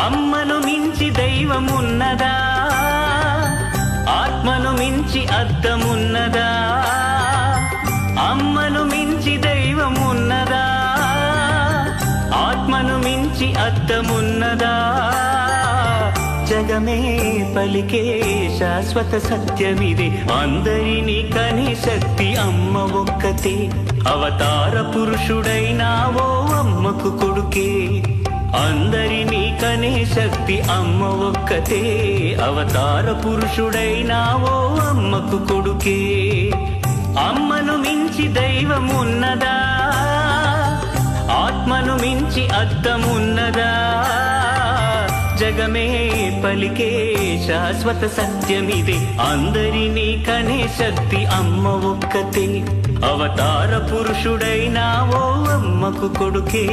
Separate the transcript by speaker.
Speaker 1: అమ్మను మించి దైవమున్నదా, ఆత్మను మించి అద్దమున్నదా? అమ్మను మించి దైవమున్నదా, ఆత్మను మించి అద్దమున్నదా? జగమే పలికే శాశ్వత సత్యమిదే, అందరినీ కనే శక్తి అమ్మ ఒక్కతే. అవతార పురుషుడైనావో అమ్మకు కొడుకే, అందరినీ కనే శక్తి అమ్మ ఒక్కతే. అవతార పురుషుడైనావో అమ్మకు కొడుకే. అమ్మను మించి దైవమున్నదా, ఆత్మను మించి అద్దమున్నదా? జగమే పలికే శాశ్వత సత్యమిదే, అందరినీ కనే శక్తి అమ్మ ఒక్కతే. అవతార పురుషుడైనావో అమ్మకు కొడుకే.